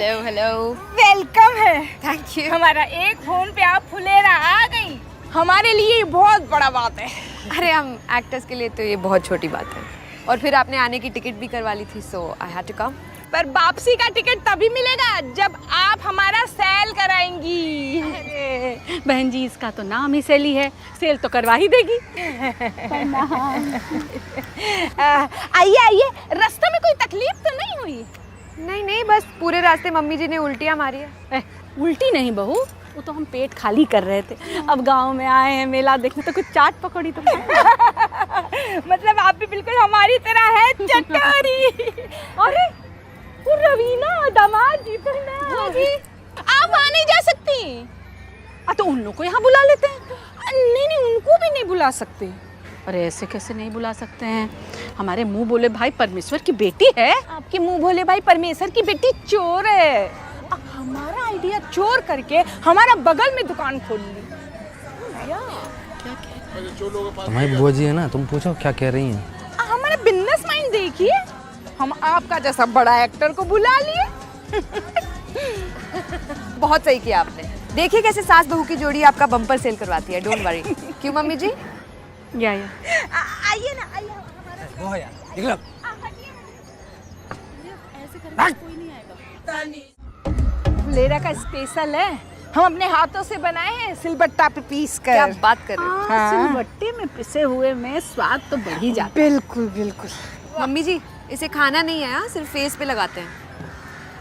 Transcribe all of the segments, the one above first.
Hello hello. Welcome है। Thank you. हमारा एक फोन पे आप फुलेरा आ गई, हमारे लिए बहुत बड़ा बात है। अरे हम एक्टर्स के लिए तो ये बहुत छोटी बात है। और फिर आपने आने की टिकट भी करवा ली थी, सो आई हैड टू कम। पर वापसी का टिकट तभी मिलेगा जब आप हमारा सेल कराएंगी। अरे बहन जी, इसका तो नाम ही सेल ही है, सेल तो करवा ही देगी। आइए आइए, रास्ते में कोई तकलीफ तो नहीं हुई? नहीं नहीं, बस पूरे रास्ते मम्मी जी ने उल्टियाँ मारी है। उल्टी नहीं बहू, वो तो हम पेट खाली कर रहे थे। अब गांव में आए हैं मेला देखने, तो कुछ चाट पकौड़ी तो मतलब आप भी बिल्कुल हमारी तरह है चटोरी। अरे वो रवीना दामाद जी पर ना जी, आप वहाँ नहीं जा सकती। तो उन लोग को यहाँ बुला लेते हैं। नहीं नहीं, उनको भी नहीं बुला सकते। अरे ऐसे कैसे नहीं बुला सकते हैं? हमारे मुंह बोले भाई परमेश्वर की बेटी है। आपके मुंह भोले भाई परमेश्वर की बेटी चोर है। हमारा आइडिया चोर करके हमारा बगल में दुकान खोल ली। तुम्हारी बुआ जी है ना, तुम पूछो क्या कह रही हैं। हमारा बिजनेस माइंड देखिए, हम आपका जैसा बड़ा एक्टर को बुला लिए। बहुत सही किया आपने। देखिए कैसे सास बहू की जोड़ी आपका बम्पर सेल करवाती है। Don't worry. क्यों मम्मी जी? या आइए ना, आइए वो यार निकलो। फुलेरा का स्पेशल है, हम अपने हाथों से बनाए हैं सिलबट्टा पे पीस कर। क्या बात कर रहे हो? सिलबट्टे में पिसे हुए में स्वाद तो बढ़ ही जाता बिल्कुल बिल्कुल। मम्मी जी, इसे खाना नहीं है, हाँ, सिर्फ फेस पे लगाते हैं।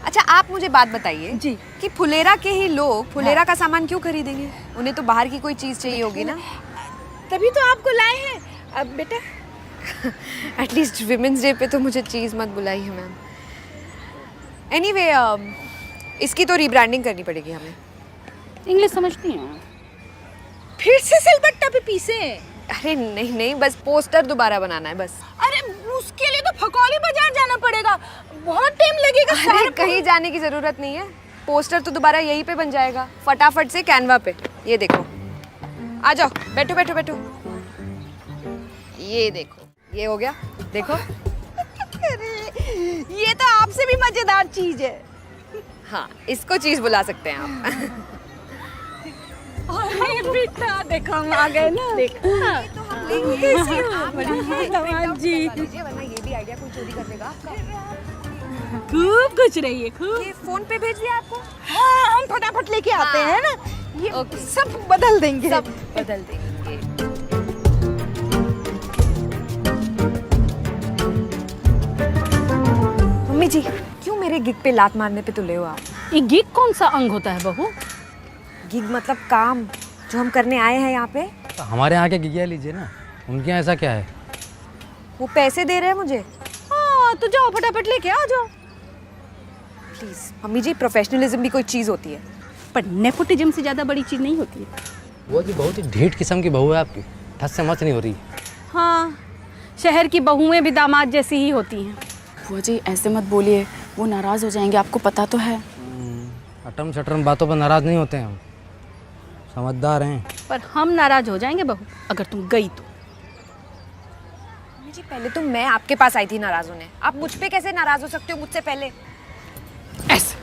अच्छा आप मुझे बात बताइए जी कि फुलेरा के ही लोग फुलेरा का सामान क्यों खरीदेंगे? उन्हें तो बाहर की कोई चीज़ चाहिए होगी ना। तभी तो आपको लाए हैं। अब बेटा एटलीस्ट विमेंस डे पे तो मुझे चीज़ मत बुलाइए मैम। एनीवे इसकी तो रीब्रांडिंग करनी पड़ेगी हमें। इंग्लिश समझती हैं? फिर से सिलबट्टा पे पीसे? अरे नहीं नहीं, बस पोस्टर दोबारा बनाना है बस। अरे उसके लिए तो फकौली बाजार जाना पड़ेगा, बहुत टाइम लगेगा। अरे कहीं जाने की जरूरत नहीं है, पोस्टर तो दोबारा यहीं पे बन जाएगा, फटाफट से कैनवा पे। ये देखो, आ जाओ, बैठो बैठो बैठो। ये देखो, ये हो गया, देखो। अरे ये तो आपसे भी मजेदार चीज है। हाँ, इसको चीज बुला सकते हैं आप। अरे बेटा देखो हम आ गए ना। देखो जी, वरना ये भी आइडिया कोई चोरी कर लेगा। खूब कुछ रही है, खूब। ये फोन पे भेज दिया आपको? हाँ, हम फटाफट लेके आते हैं ना, ये ओके। सब बदल देंगे। सब बदल देंगे। मम्मी जी, क्यों मेरे गिग पे लात मारने पे तुले हो आप? ये गिग कौन सा अंग होता है बहू? गिग मतलब काम जो हम करने आए हैं यहाँ पे। तो हमारे यहाँ के गिगिया लीजिए ना, उनके यहाँ ऐसा क्या है? वो पैसे दे रहे हैं मुझे। हाँ तो जाओ फटाफट लेके आ जाओ। प्लीज मम्मी जी, प्रोफेशनलिज्म भी कोई चीज़ होती है। पर नेपोटिज्म से ज़्यादा बड़ी चीज़ नहीं होती है। वो जी बहुत ही ढीठ किस्म की बहू है आपकी, ठस से मच नहीं हो रही। हाँ, शहर की बहुएं भी दामाद जैसी ही होती हैं। बुआ जी ऐसे मत बोलिए, वो नाराज़ हो जाएंगे, आपको पता तो है। अटम शटरम बातों पर नाराज़ नहीं होते हैं हम, समझदार हैं। पर हम नाराज हो जाएंगे बहू अगर तुम गई तो। मम्मी जी, पहले तो मैं आपके पास आई थी नाराज होने, आप मुझ पे कैसे नाराज हो सकते हो मुझसे पहले? ऐसे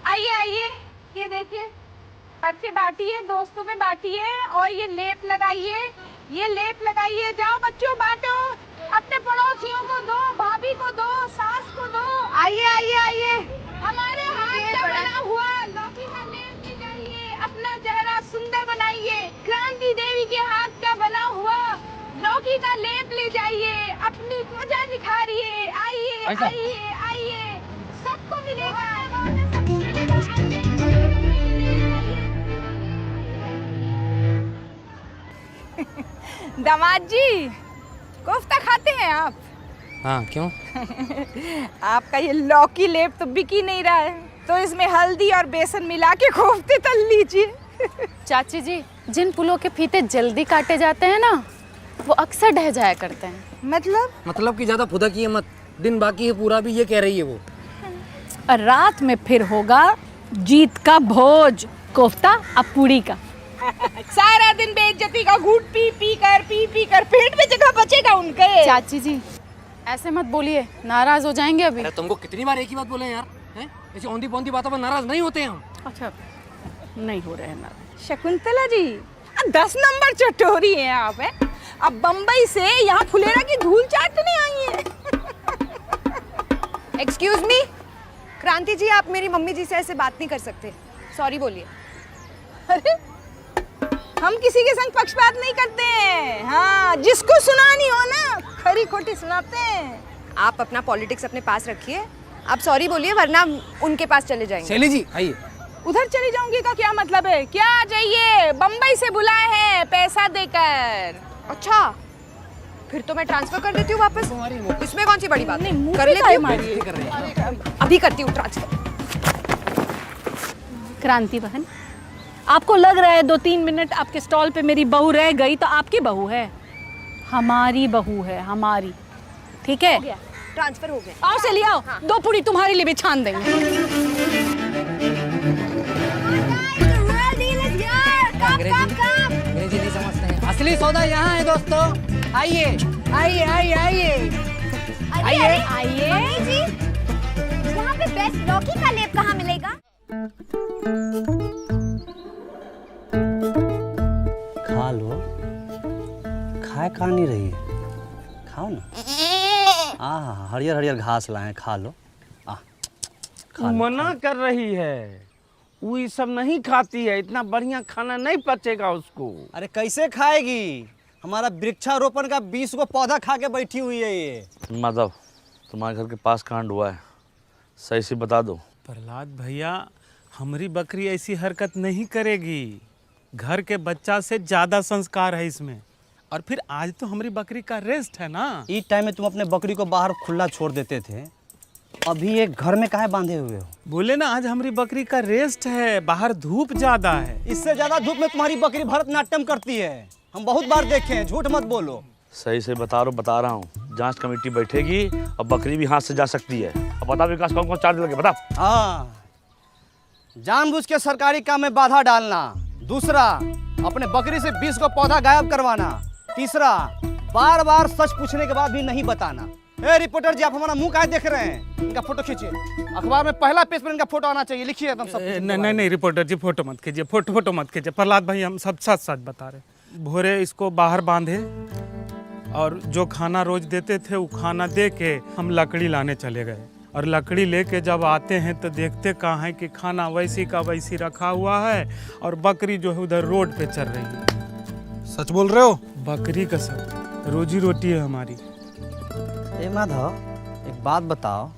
आइए आइए, ये देखिए, अच्छे बांटिए, दोस्तों में बांटिए, और ये लेप लगाइए, ये लेप लगाइए। जाओ बच्चों बांटो, अपने पड़ोसियों को दो, भाभी को दो, सास को दो। आइए आइए आइए, हमारे हाथ का बना हुआ लौकी का लेप ले जाइए, अपना चेहरा सुंदर बनाइए। क्रांति देवी के हाथ का बना हुआ लौकी का लेप ले जाइए, अपनी त्वचा निखारिए। आइए आइए आइए, सबको मिलेगा। दामाद जी, कोफ्ता खाते हैं आप? हाँ क्यों? आपका ये लौकी लेप तो बिक ही नहीं रहा है, तो इसमें हल्दी और बेसन मिला के कोफ्ते तल लीजिए। चाची जी, जिन पुलों के फीते जल्दी काटे जाते हैं ना, वो अक्सर ढह जाया करते हैं। मतलब कि ज़्यादा फुदकिए मत, दिन बाकी है पूरा भी, ये कह रही है वो। और रात में फिर होगा जीत का भोज, कोफ्ता और पूड़ी का। सारा दिन बेइज्जती का घूट पी पी कर पेट में जगह बचेगा उनके। चाची जी, ऐसे मत बोलिए, नाराज हो जाएंगे अभी। अरे तुमको कितनी बार एक ही बात बोले यार, हैं? ऐसी औंधी पौंधी बातों पर नाराज नहीं होते हम। अच्छा, नहीं हो रहे हैं नाराज। शकुंतला जी, 10 नंबर चटोरी हैं आप, हैं? अब बम्बई से यहाँ फुलेरा की धूल चाटने आई हैं। एक्सक्यूज मी, क्रांति जी, आप मेरी मम्मी जी से ऐसे बात नहीं कर सकते। सॉरी बोलिए। अरे, हम किसी के संग पक्षपात नहीं करते हैं। हाँ, जिसको सुनानी हो ना, खरी खोटी सुनाते हैं। आप अपना पॉलिटिक्स अपने पास रखिए, आप सॉरी बोलिए वरना उनके पास चले जाएंगे। शैली जी आइए। उधर चली जाऊंगी का क्या मतलब है? क्या जाइए, बम्बई से बुलाए हैं पैसा देकर। अच्छा, फिर तो मैं ट्रांसफर कर देती हूँ वापस। इसमें कौन सी बड़ी बात? नहीं, मुंह कर पे लेती काहे हूँ, मारिए? कर रहे हैं। अभी करती हूँ ट्रांसफर। क्रांति बहन, आपको लग रहा है 2-3 मिनट आपके स्टॉल पे मेरी बहू रह गई तो आपकी बहू है? हमारी बहू है, हमारी। ठीक है, ट्रांसफर हो गया। आओ से ले आओ। हाँ। 2 पूरी तुम्हारे लिए भी छान देंगे। अंग्रेजी नहीं समझते हैं। असली सौदा यहाँ है दोस्तों। आइए आइए आइए आइए आइए आइए जी, यहाँ पे बेस्ट लौकी का लेप कहाँ मिलेगा? खा लो, खाए खा नहीं रही है, खाओ ना। हरियर हरियर घास लाए हैं, खा लो। खा लो, मना कर रही है, वो ये सब नहीं खाती है, इतना बढ़िया खाना नहीं पचेगा उसको। अरे कैसे खाएगी? हमारा वृक्षारोपण का 20 को पौधा खा के बैठी हुई है ये। माधव, तुम्हारे घर के पास कांड हुआ है, सही से बता दो। प्रहलाद भैया, हमारी बकरी ऐसी हरकत नहीं करेगी। घर के बच्चा से ज्यादा संस्कार है इसमें। और फिर आज तो हमारी बकरी का रेस्ट है ना। इस टाइम में तुम अपने बकरी को बाहर खुला छोड़ देते थे, अभी एक घर में काहे बांधे हुए हो? बोले ना, आज हमारी बकरी का रेस्ट है, बाहर धूप ज्यादा है। इससे ज्यादा धूप में तुम्हारी बकरी भरतनाट्यम करती है, हम बहुत बार देखे हैं, झूठ मत बोलो। सही से बता रहा हूँ। जांच कमेटी बैठेगी और बकरी भी हाथ से जा सकती है। अब बता विकास, कौन कौन चार्ज लगे, बता। हाँ, जानबूझ के सरकारी काम में बाधा डालना। दूसरा, अपने बकरी से 20 को पौधा गायब करवाना। तीसरा, बार बार सच पूछने के बाद भी नहीं बताना। ए रिपोर्टर जी, आप हमारा मुंह काहे देख रहे हैं? इनका फोटो खींचिए, अखबार में पहला पेज पर इनका फोटो आना चाहिए। लिखिए एकदम सब। नहीं रिपोर्टर जी, फोटो मत खींचिए, फोटो मत खींचिए। प्रहलाद भाई, हम सब सच बता रहे। भोरे इसको बाहर बांधे और जो खाना रोज देते थे वो खाना दे के हम लकड़ी लाने चले गए। और लकड़ी लेके जब आते हैं तो देखते कहाँ है कि खाना वैसी का वैसी रखा हुआ है और बकरी जो है उधर रोड पे चल रही है। सच बोल रहे हो? बकरी का सब रोजी रोटी है हमारी। ए माधव, एक बात बताओ,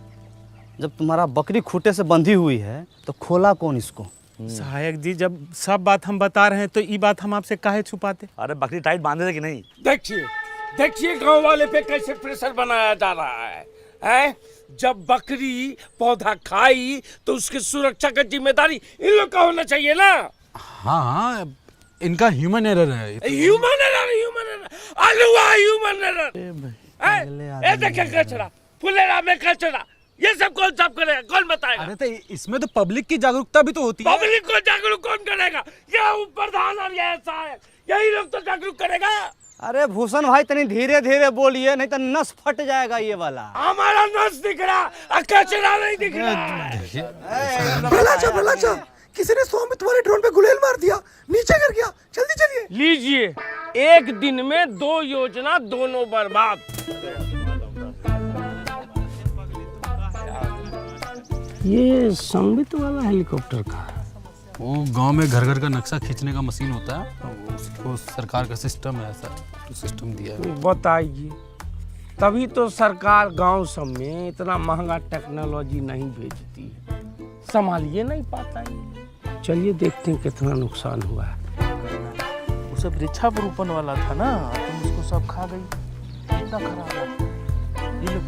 जब तुम्हारा बकरी खूंटे से बंधी हुई है तो खोला कौन इसको? सहायक जी, जब सब बात हम बता रहे हैं तो ये बात हम आपसे काहे छुपाते? अरे बकरी टाइट बांधे थे कि नहीं? देखिए गांव वाले पे कैसे प्रेशर बनाया जा रहा है? जब बकरी पौधा खाई तो उसकी सुरक्षा का जिम्मेदारी इन लोग का होना चाहिए ना। हाँ, इनका ह्यूमन एरर है। ह्यूमन एरर, आलूआ ह्यूमन एरर। देखिए कचरा, फुलेरा में कचरा, ये सब कौन साफ करेगा, कौन बताएगा? अरे तो इसमें तो पब्लिक की जागरूकता भी तो होती है। पब्लिक को जागरूक कौन करेगा? ये प्रधान और ये सहायक, यही लोग तो जागरूक करेगा। अरे भूषण भाई, तनी धीरे धीरे बोलिए, नहीं तो नस फट जाएगा ये वाला। हमारा नस दिख रहा, कचरा नहीं दिख रहा। भला किसी ने स्वामी तुम्हारे ड्रोन पे गुलेल मार दिया, नीचे गिर गया, जल्दी चलिए। लीजिए, एक दिन में 2 योजना, दोनों बर्बाद। ये संबित वाला हेलीकॉप्टर का है। वो गांव में घर घर का नक्शा खींचने का मशीन होता है, तो उसको सरकार का सिस्टम है, ऐसा तो सिस्टम दिया है। बताइए, तभी तो सरकार गांव सब में इतना महंगा टेक्नोलॉजी नहीं भेजती है, संभालिए नहीं पाता है। चलिए देखते हैं कितना नुकसान हुआ है। वो सब वृक्षारोपण वाला था ना, तुम उसको सब खा गई, कितना खराब है। ये लो,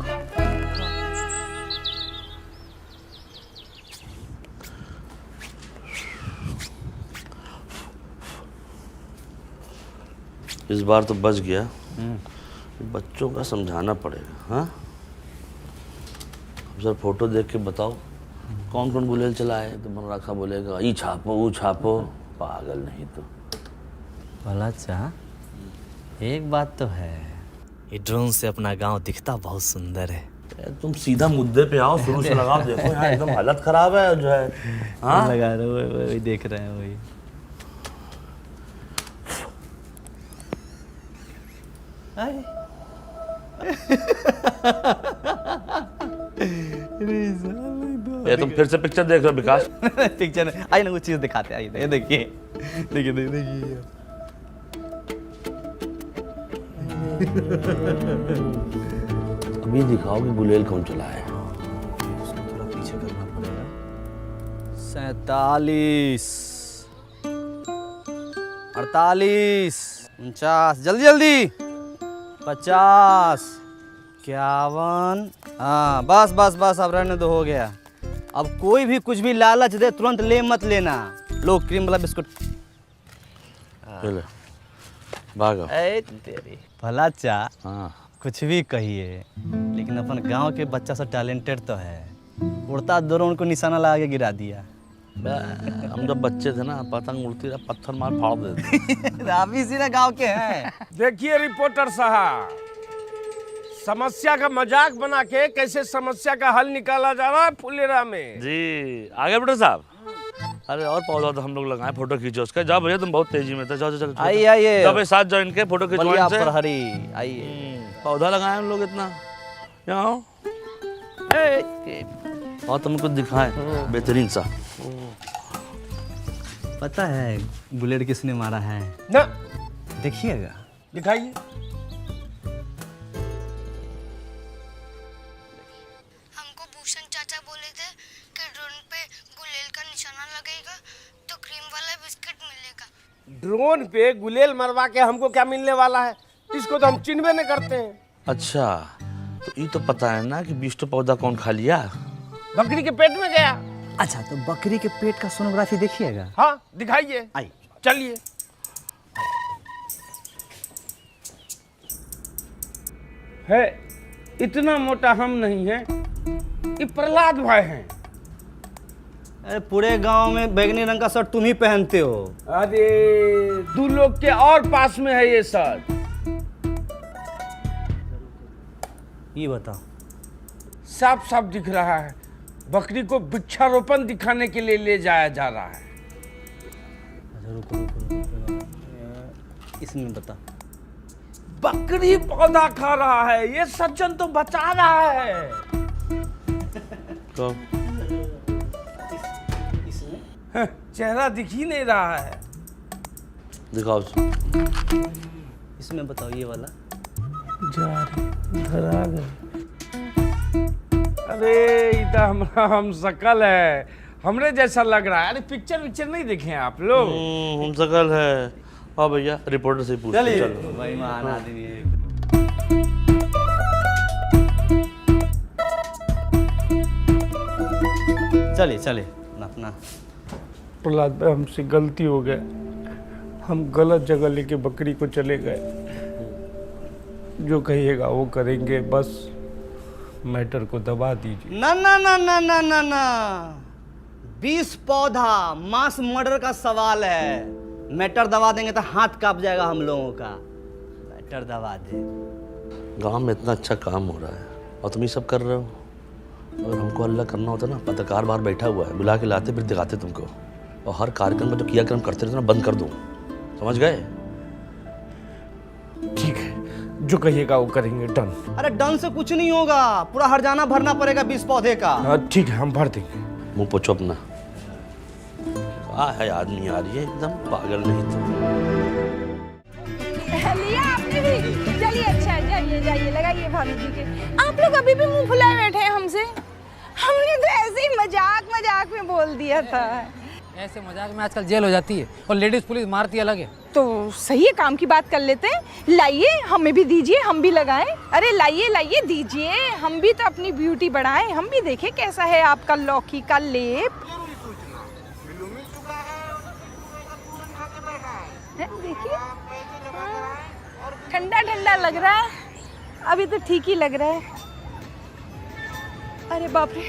इस बार तो बच गया। बच्चों का समझाना पड़ेगा। हाँ, अब सर फोटो देख के बताओ कौन कौन गुलेल चला है, तो मनराखा बोलेगा ई छापो वो छापो, पागल नहीं तो। भला चाह, एक बात तो है, ये ड्रोन से अपना गांव दिखता बहुत सुंदर है। तुम सीधा मुद्दे पे आओ, शुरू से लगाओ। देखो यार एकदम हालत खराब है जो है। हाँ लगा रहे हो, वही देख रहे हैं वही। ये तुम फिर से पिक्चर देख रहे हो विकास? पिक्चर आइए ना, कुछ चीज दिखाते हैं। आइए देखिए देखिए देखिए। अभी दिखाओ कि गुलेल कौन चला है। थोड़ा पीछे करना पड़ेगा। 47 48 49, जल्दी जल्दी 50 51। हाँ बस बस बस, अब रहने दो, हो गया। अब कोई भी कुछ भी लालच दे तुरंत ले मत लेना। लो क्रीम वाला बिस्कुट। चलो भागो। तेरी भला चा। हाँ कुछ भी कहिए, लेकिन अपन गांव के बच्चा सब टैलेंटेड तो है। उड़ता ड्रोन को निशाना लगा के गिरा दिया। हम जब बच्चे थे ना, पतंग उड़ती रहा, पत्थर मार फाड़ देते। आप इसी ना गांव के हैं। देखिए रिपोर्टर साहब, समस्या का मजाक बना के कैसे समस्या का हल निकाला जा रहा है फुलेरा में। जी आगे बेटा साहब। अरे और पौधा तो हम लोग लगाए, फोटो खींचो उसका। जाओ भैया तुम बहुत तेजी में थे, जाओ चलो। आइए आइए, जाओ साथ जाओ इनके, फोटो खिंचवाएं इनसे। प्रहरी आइए। पौधा लगाए हम लोग इतना। यहाँ आओ और तुमको दिखाएं बेहतरीन सा। पता है बुलेट किसने मारा है? ना देखिएगा, दिखाइए। हमको भूषण चाचा बोले थे कि ड्रोन पे गुलेल का निशाना लगेगा तो क्रीम वाला बिस्किट मिलेगा। ड्रोन पे गुलेल मरवा के हमको क्या मिलने वाला है? इसको तो हम चिन्हबे नहीं करते हैं। अच्छा तो ये तो पता है ना कि 20 पौधा कौन खा लिया? बकरी के पेट में गया। अच्छा तो बकरी के पेट का सोनोग्राफी देखिएगा। हाँ दिखाइए। आइए चलिए। है इतना मोटा हम नहीं है, ये प्रहलाद भाई हैं। अरे पूरे गांव में बैगनी रंग का शर्ट तुम ही पहनते हो। अरे 2 लोग के और पास में है ये शर्ट। ये बताओ। साफ साफ दिख रहा है बकरी को वृक्षारोपण दिखाने के लिए ले जाया जा रहा है। अच्छा रुको रुको रुको, इसमें बता। बकरी पौधा खा रहा है, ये सज्जन तो बचा रहा है। तो इसमें चेहरा दिख ही नहीं रहा है। दिखाओ। इसमें बताओ, ये वाला धरा गए। अरे इधर हमारा हम शकल है, हमरे जैसा लग रहा है। अरे पिक्चर नहीं देखे आप लोग? हम शकल है। हाँ भैया रिपोर्टर से पूछ चलो भाई, महान आदमी है। चलिए चलिए अपना। प्रहलाद भाई हमसे गलती हो गया, हम गलत जगह लेके बकरी को चले गए। जो कहिएगा वो करेंगे, बस मैटर को दबा दीजिए। ना ना ना ना ना ना ना, 20 पौधा मास मर्डर का सवाल है। मैटर दबा देंगे तो हाथ कांप जाएगा हम लोगों का। मैटर दबा दे। गांव में इतना अच्छा काम हो रहा है और तुम ये सब कर रहे हो। अगर हमको अल्लाह करना होता ना, पत्रकार बाहर बैठा हुआ है, बुला के लाते फिर दिखाते तुमको। और हर कार्यक्रम में जो क्रियाक्रम करते रहते ना, बंद कर दूँ। समझ गए? ठीक है, जो कहिएगा वो करेंगे। डन। अरे डन से कुछ नहीं होगा, पूरा हर्जाना भरना पड़ेगा 20 पौधे का। ठीक है, हम भर देंगे। मुंह पोछो अपना। है आदमी यार, ये एकदम पागल नहीं तो। लिया आपने भी? चलिए अच्छा है, जाइए जाइए, लगाइए भाभी जी के। आप लोग अभी भी मुंह फुलाए बैठे हैं हमसे? हमने तो ऐसे ही मजाक में बोल दिया था। ऐसे मजाक में आजकल जेल हो जाती है और लेडीज पुलिस मारती अलग है। तो सही है, काम की बात कर लेते हैं। लाइए, हमें भी दीजिए, हम भी लगाएं। अरे लाइए लाइए दीजिए, हम भी तो अपनी ब्यूटी बढ़ाएं, हम भी देखें कैसा है आपका लौकी का लेप। देखिए ठंडा ठंडा लग रहा है, अभी तो ठीक ही लग रहा है। अरे बाप रे,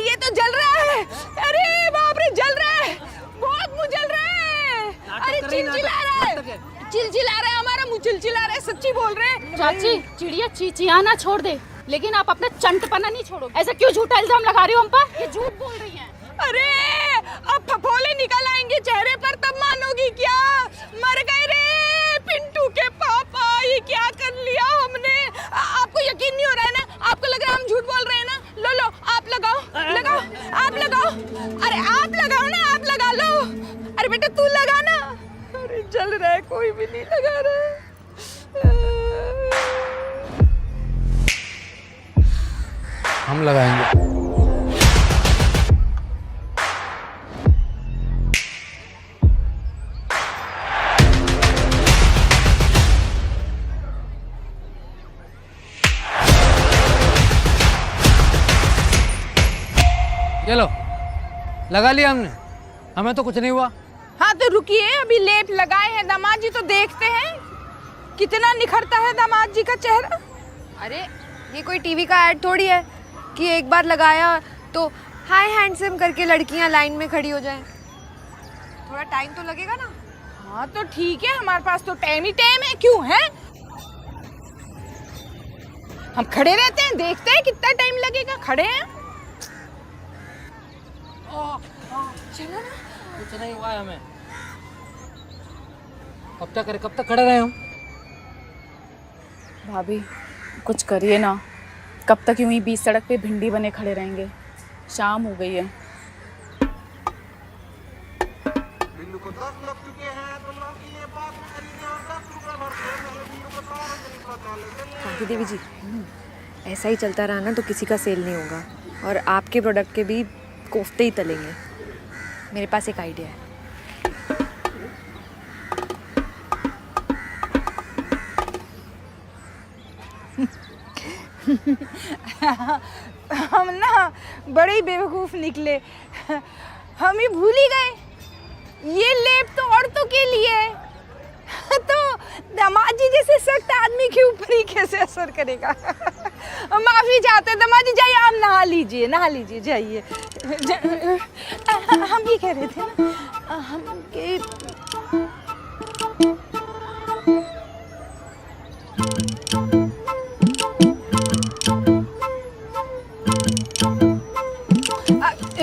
ये तो जल रहा है। अरे बाप रे, जल रहा है, बहुत मुंह जल रहा है। अरे चिलचिला रहा है, चिलचिला रहे हैं, हमारा मुंह चिलचिला रहे, सच्ची बोल रहे हैं। चाची चिड़िया चिचियाना छोड़ दे, लेकिन आप अपना चंटपना नहीं छोड़ो। ऐसा क्यों झूठा इल्जाम लगा रही हो हम पर? ये झूठ बोल रही हैं। अरे अब फफोले निकल आएंगे चेहरे पर, तब मानोगी क्या? मर गए रे पिंटू के पापा, ये क्या कर लिया हमने? आपको यकीन नहीं हो रहा है ना? आपको लग रहा है हम झूठ बोल रहे हैं ना? लो लो आप लगाओ, लगाओ, आप लगाओ। अरे आप लगाओ ना, आप लगा लो। अरे बेटा तू लगा ना। अरे जल रहा है, कोई भी नहीं लगा रहा है। हम लगाएंगे। ये लो, लगा लिया हमने, हमें तो कुछ नहीं हुआ। हाँ तो रुकिए, अभी लेप लगाए हैं दामाद जी, तो देखते हैं कितना निखरता है दामाद जी का चेहरा। अरे ये कोई टीवी का ऐड थोड़ी है कि एक बार लगाया तो हाय हैंडसम करके लड़कियां लाइन में खड़ी हो जाएं। थोड़ा टाइम तो लगेगा ना। हाँ तो ठीक है, हमारे पास तो टाइम ही टाइम है, क्यों है? हम खड़े रहते हैं, देखते हैं कितना टाइम लगेगा। खड़े हैं। चलो ना। कुछ नहीं हुआ है हमें। कब तक करे, कब तक खड़े रहे हम? भाभी कुछ करिए ना, कब तक यूं ही बीच सड़क पे भिंडी बने खड़े रहेंगे? शाम हो गई है। कांति देवी जी, ऐसा ही चलता रहा ना तो किसी का सेल नहीं होगा, और आपके प्रोडक्ट के भी कोफ्ते ही तलेंगे। मेरे पास एक आइडिया है। हम ना बड़े ही बेवकूफ निकले, हम ही भूल ही गए ये लेप तो औरतों के लिए है, तो दामाद जी जैसे सख्त आदमी के ऊपर ही कैसे असर करेगा? माफी चाहते हैं दामाद जी, जाइए आप नहा लीजिए, नहा लीजिए, जाइए। हम ये कह रहे थे ना, हम के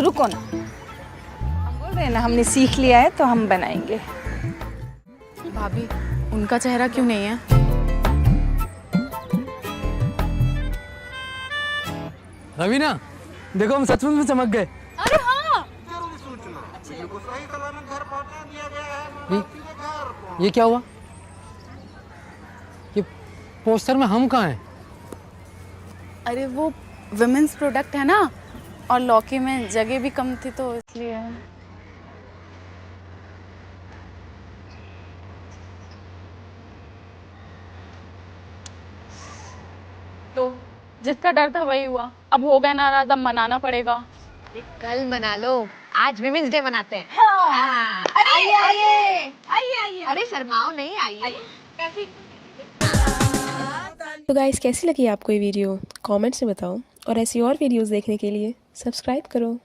रुको ना, हम बोल रहे हैं ना हमने सीख लिया है तो हम बनाएंगे। भाभी उनका चेहरा क्यों नहीं है? रवीना देखो, हम सचमुच में चमक गए। अरे हाँ, ये क्या हुआ? ये पोस्टर में हम कहाँ हैं? अरे वो विमेंस प्रोडक्ट है ना, और लॉकी में जगह भी कम थी तो इसलिए। तो जिसका डर था वही हुआ, अब हो गया नाराज, अब मनाना पड़ेगा। कल मना लो, आज विमेंस डे मनाते हैं। आइए आइए आइए, अरे शर्माओ नहीं, आइए। तो गाइस कैसी लगी आपको ये वीडियो? कमेंट्स में बताओ, और ऐसी और वीडियोस देखने के लिए सब्सक्राइब करो।